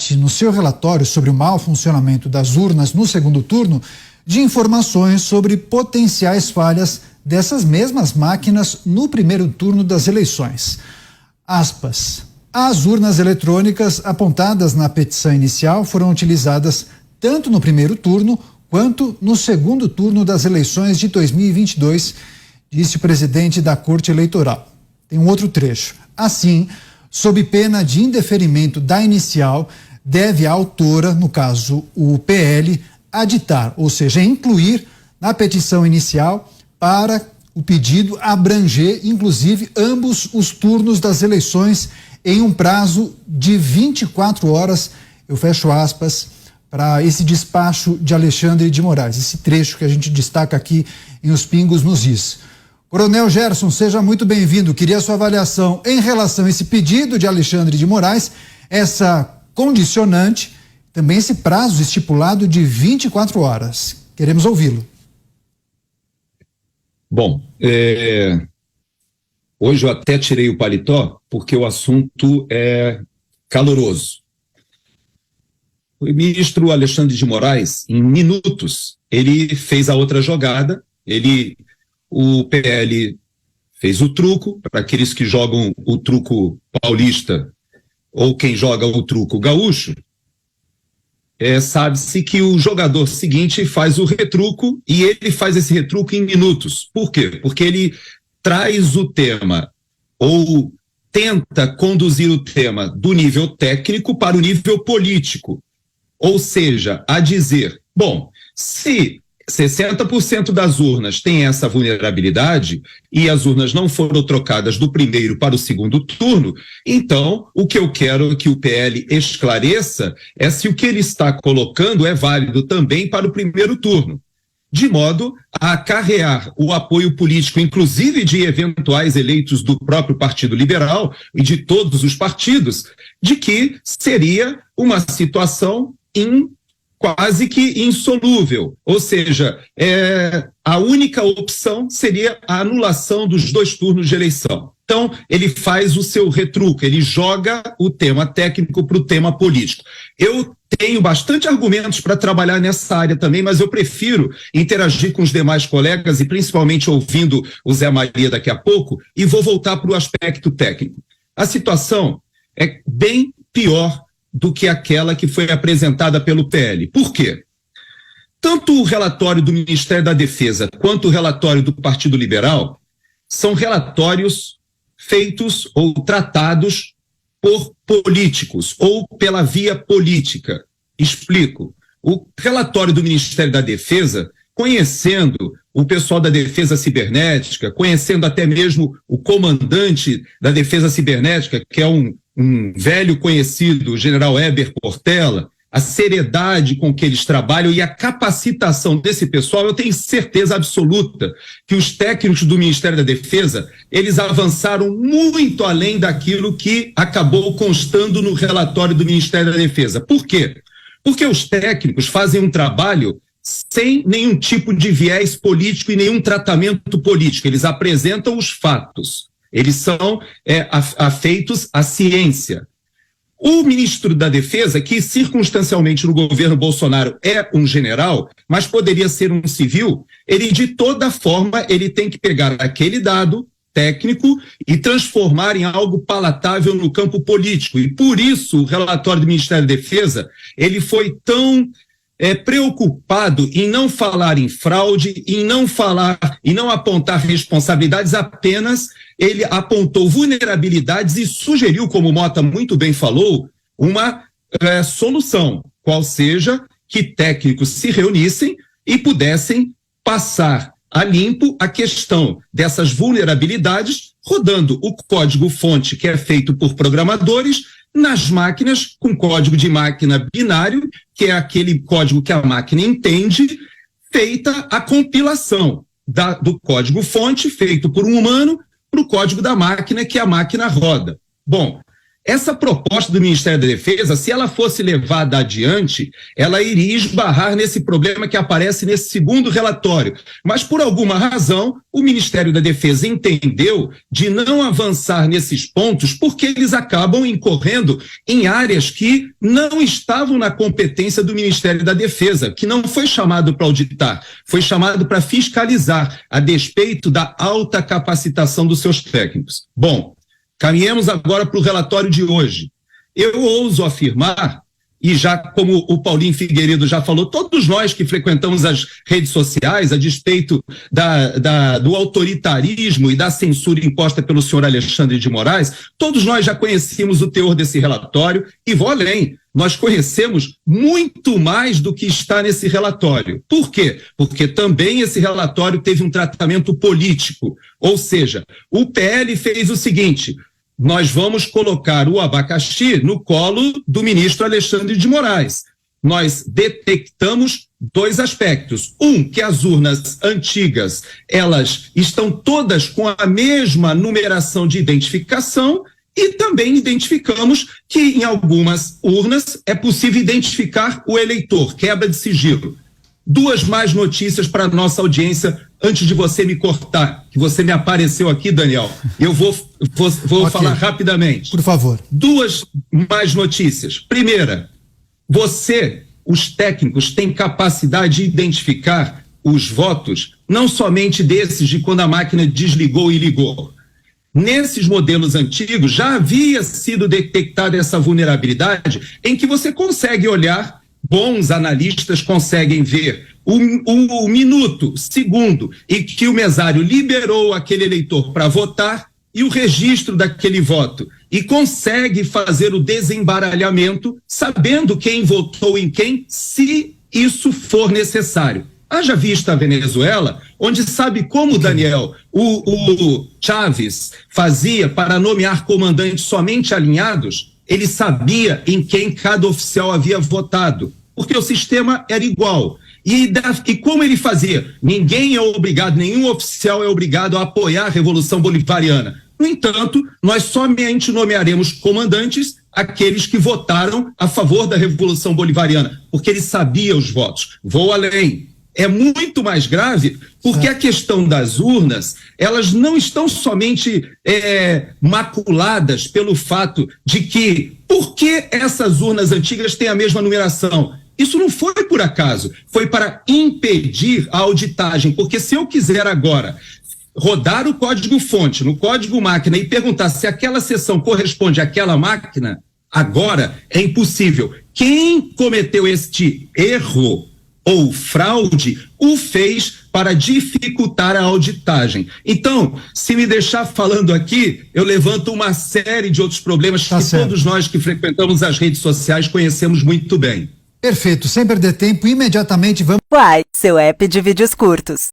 parte no seu relatório sobre o mau funcionamento das urnas no segundo turno de informações sobre potenciais falhas dessas mesmas máquinas no primeiro turno das eleições. Aspas. As urnas eletrônicas apontadas na petição inicial foram utilizadas tanto no primeiro turno quanto no segundo turno das eleições de 2022, disse o presidente da Corte Eleitoral. Tem um outro trecho. Assim, sob pena de indeferimento da inicial, deve a autora, no caso o PL, aditar, ou seja, incluir na petição inicial para o pedido abranger, inclusive, ambos os turnos das eleições em um prazo de 24 horas, eu fecho aspas, para esse despacho de Alexandre de Moraes, esse trecho que a gente destaca aqui em Os Pingos nos Is. Coronel Gerson, seja muito bem-vindo. Queria a sua avaliação em relação a esse pedido de Alexandre de Moraes, essa condicionante, também esse prazo estipulado de 24 horas. Queremos ouvi-lo. Bom, hoje eu até tirei o paletó porque o assunto é caloroso. O ministro Alexandre de Moraes, em minutos, ele fez a outra jogada, o PL fez o truco, para aqueles que jogam o truco paulista ou quem joga o truco gaúcho, sabe-se que o jogador seguinte faz o retruco e ele faz esse retruco em minutos. Por quê? Porque ele traz o tema ou tenta conduzir o tema do nível técnico para o nível político. Ou seja, a dizer, bom, se 60% das urnas têm essa vulnerabilidade e as urnas não foram trocadas do primeiro para o segundo turno, então o que eu quero que o PL esclareça é se o que ele está colocando é válido também para o primeiro turno, de modo a acarrear o apoio político, inclusive de eventuais eleitos do próprio Partido Liberal e de todos os partidos, de que seria uma situação quase que insolúvel, ou seja, a única opção seria a anulação dos 2 turnos de eleição. Então, ele faz o seu retruco, ele joga o tema técnico para o tema político. Eu tenho bastante argumentos para trabalhar nessa área também, mas eu prefiro interagir com os demais colegas e principalmente ouvindo o Zé Maria daqui a pouco, e vou voltar para o aspecto técnico. A situação é bem pior do que aquela que foi apresentada pelo PL. Por quê? Tanto o relatório do Ministério da Defesa quanto o relatório do Partido Liberal são relatórios feitos ou tratados por políticos ou pela via política. Explico. O relatório do Ministério da Defesa, conhecendo o pessoal da Defesa Cibernética, conhecendo até mesmo o comandante da Defesa Cibernética, que é um velho conhecido, o general Heber Portela, a seriedade com que eles trabalham e a capacitação desse pessoal, eu tenho certeza absoluta que os técnicos do Ministério da Defesa, eles avançaram muito além daquilo que acabou constando no relatório do Ministério da Defesa. Por quê? Porque os técnicos fazem um trabalho sem nenhum tipo de viés político e nenhum tratamento político. Eles apresentam os fatos. Eles são afeitos à ciência. O ministro da Defesa, que circunstancialmente no governo Bolsonaro é um general, mas poderia ser um civil, ele de toda forma ele tem que pegar aquele dado técnico e transformar em algo palatável no campo político. E por isso o relatório do Ministério da Defesa ele foi tão preocupado em não falar em fraude, em não apontar responsabilidades, apenas ele apontou vulnerabilidades e sugeriu, como o Mota muito bem falou, uma solução, qual seja que técnicos se reunissem e pudessem passar a limpo a questão dessas vulnerabilidades, rodando o código-fonte que é feito por programadores nas máquinas com código de máquina binário, que é aquele código que a máquina entende, feita a compilação do código-fonte feito por um humano para o código da máquina que a máquina roda. Bom, Essa proposta do Ministério da Defesa, se ela fosse levada adiante, ela iria esbarrar nesse problema que aparece nesse segundo relatório. Mas, por alguma razão, o Ministério da Defesa entendeu de não avançar nesses pontos porque eles acabam incorrendo em áreas que não estavam na competência do Ministério da Defesa, que não foi chamado para auditar, foi chamado para fiscalizar, a despeito da alta capacitação dos seus técnicos. Bom, caminhemos agora para o relatório de hoje. Eu ouso afirmar, e já como o Paulinho Figueiredo já falou, todos nós que frequentamos as redes sociais, a despeito do autoritarismo e da censura imposta pelo senhor Alexandre de Moraes, todos nós já conhecíamos o teor desse relatório e vou além. Nós conhecemos muito mais do que está nesse relatório. Por quê? Porque também esse relatório teve um tratamento político. Ou seja, o PL fez o seguinte: nós vamos colocar o abacaxi no colo do ministro Alexandre de Moraes. Nós detectamos dois aspectos. Um, que as urnas antigas, elas estão todas com a mesma numeração de identificação, e também identificamos que em algumas urnas é possível identificar o eleitor, quebra de sigilo. Duas mais notícias para a nossa audiência, antes de você me cortar, que você me apareceu aqui, Daniel. Eu vou okay. Falar rapidamente. Por favor. Duas mais notícias. Primeira, os técnicos, têm capacidade de identificar os votos, não somente desses de quando a máquina desligou e ligou. Nesses modelos antigos já havia sido detectada essa vulnerabilidade em que você consegue olhar, bons analistas conseguem ver o minuto, segundo, em que o mesário liberou aquele eleitor para votar e o registro daquele voto. E consegue fazer o desembaralhamento sabendo quem votou em quem, se isso for necessário. Haja vista a Venezuela, onde sabe como, Daniel, o Chávez fazia para nomear comandantes somente alinhados, ele sabia em quem cada oficial havia votado, porque o sistema era igual. E como ele fazia? Ninguém é obrigado, nenhum oficial é obrigado a apoiar a Revolução Bolivariana. No entanto, nós somente nomearemos comandantes aqueles que votaram a favor da Revolução Bolivariana, porque ele sabia os votos. Vou além. É muito mais grave porque a questão das urnas, elas não estão somente maculadas pelo fato de que, por que essas urnas antigas têm a mesma numeração? Isso não foi por acaso, foi para impedir a auditagem, porque se eu quiser agora rodar o código-fonte no código-máquina e perguntar se aquela seção corresponde àquela máquina, agora é impossível. Quem cometeu este erro ou fraude, o fez para dificultar a auditagem. Então, se me deixar falando aqui, eu levanto uma série de outros problemas que todos nós que frequentamos as redes sociais conhecemos muito bem. Perfeito, sem perder tempo, imediatamente vamos... Uai, seu app de vídeos curtos.